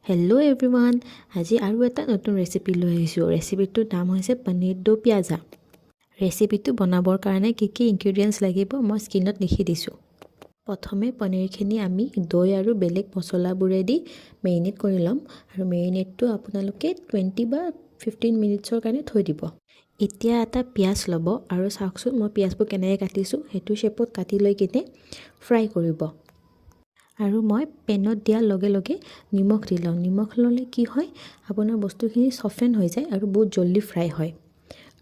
Hello' everyone, আজি আৰু এটা নতুন ৰেচিপি লৈ আহিছোঁ। ৰেচিপিটোৰ নাম হৈছে পনীৰ দো পিয়াজা। ৰেচিপিটো বনাবৰ কাৰণে কি ইনগ্ৰিডিয়েণ্টছ লাগিব মই স্ক্ৰীনত লিখি দিছোঁ। প্ৰথমে পনীৰখিনি আমি দৈ আৰু বেলেগ মছলাবোৰেদি মেৰিনেট কৰি ল'ম আৰু মেৰিনেটটো আপোনালোকে 20 বা 15 মিনিটছৰ কাৰণে থৈ দিব। এতিয়া এটা পিঁয়াজ ল'ব আৰু চাওকচোন মই পিঁয়াজবোৰ কেনেকৈ কাটিছোঁ, সেইটো শ্বেপত কাটি লৈ কিনে ফ্ৰাই কৰিব। আৰু মই পেনত দিয়াৰ লগে লগে নিমখ দি লওঁ। নিমখ ল'লে কি হয়, আপোনাৰ বস্তুখিনি চফেন হৈ যায় আৰু বহুত জল্দি ফ্ৰাই হয়।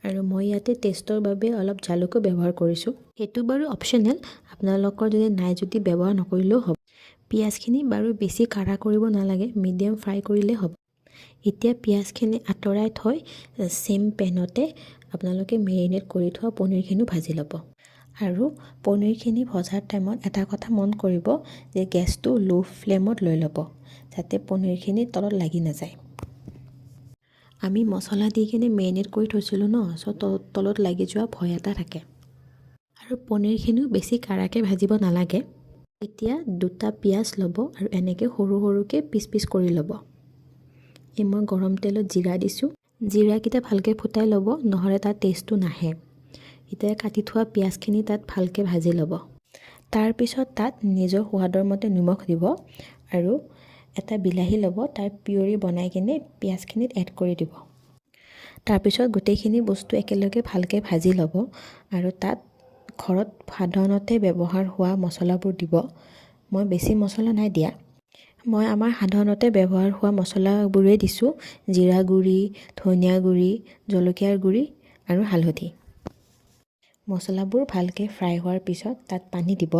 আৰু মই ইয়াতে টেষ্টৰ বাবে অলপ জালুকো ব্যৱহাৰ কৰিছোঁ। সেইটো বাৰু অপশ্যনেল, আপোনালোকৰ যদি ব্যৱহাৰ নকৰিলেও হ'ব। পিঁয়াজখিনি বাৰু বেছি কাঢ়া কৰিব নালাগে, মিডিয়াম ফ্ৰাই কৰিলে হ'ব। এতিয়া পিঁয়াজখিনি আঁতৰাই থৈ চেম পেনতে আপোনালোকে মেৰিনেট কৰি থোৱা পনীৰখিনিও ভাজি ল'ব। আৰু পনীৰখিনি ভজাৰ টাইমত এটা কথা মন কৰিব যে গেছটো ল' ফ্লেমত লৈ ল'ব, যাতে পনীৰখিনি তলত লাগি নাযায়। আমি মছলা দি কিনে মেৰিনেট কৰি থৈছিলোঁ ন, তলত লাগি যোৱা ভয় এটা থাকে। আৰু পনীৰখিনিও বেছি কাঢ়াকৈ ভাজিব নালাগে। এতিয়া দুটা পিঁয়াজ ল'ব আৰু এনেকৈ সৰু সৰুকৈ পিচ কৰি ল'ব। মই গৰম তেলত জিৰা দিছোঁ। জিৰাকেইটা ভালকৈ ফুটাই ল'ব, নহ'লে তাৰ টেষ্টটো নাহে। এতিয়া কাটি থোৱা পিঁয়াজখিনি তাত ভালকৈ ভাজি ল'ব। তাৰপিছত তাত নিজৰ সোৱাদৰ মতে নিমখ দিব আৰু এটা বিলাহী ল'ব, তাৰ পিউৰি বনাই কিনে পিঁয়াজখিনিত এড কৰি দিব। তাৰপিছত গোটেইখিনি বস্তু একেলগে ভালকৈ ভাজি ল'ব আৰু তাত ঘৰত সাধাৰণতে ব্যৱহাৰ হোৱা মছলাবোৰ দিব। মই বেছি মছলা নাই দিয়া, মই আমাৰ সাধাৰণতে ব্যৱহাৰ হোৱা মছলাবোৰেই দিছোঁ। জিৰা গুড়ি, ধনিয়া গুড়ি, জলকীয়াৰ গুড়ি আৰু হালধি। মছলাবোৰ ভালকৈ ফ্ৰাই হোৱাৰ পিছত তাত পানী দিব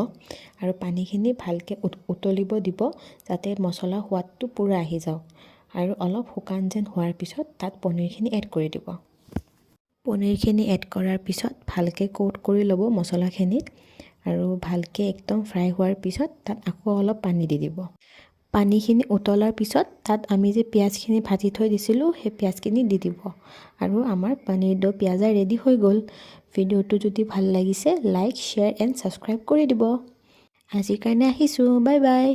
আৰু পানীখিনি ভালকৈ উতলিব দিব, যাতে মছলাৰ সোৱাদটো পূৰা আহি যাওক। আৰু অলপ শুকান যেন হোৱাৰ পিছত তাত পনীৰখিনি এড কৰি দিব। পনীৰখিনি এড কৰাৰ পিছত ভালকৈ কোট কৰি ল'ব মছলাখিনিত আৰু ভালকৈ একদম ফ্ৰাই হোৱাৰ পিছত তাত আকৌ অলপ পানী দি দিব। পানীখিনি উতলাৰ পিছত তাত আমি যে পিঁয়াজখিনি ভাজি থৈ দিছিলোঁ, সেই পিঁয়াজখিনি দি দিব আৰু আমাৰ পনীৰ দো পিয়াজা ৰেডি হৈ গ'ল। ভিডিঅ'টো যদি ভাল লাগিছে লাইক, শ্বেয়াৰ এণ্ড ছাবস্ক্ৰাইব কৰি দিব। আজিৰ কাৰণে আহিছোঁ, বাই বাই।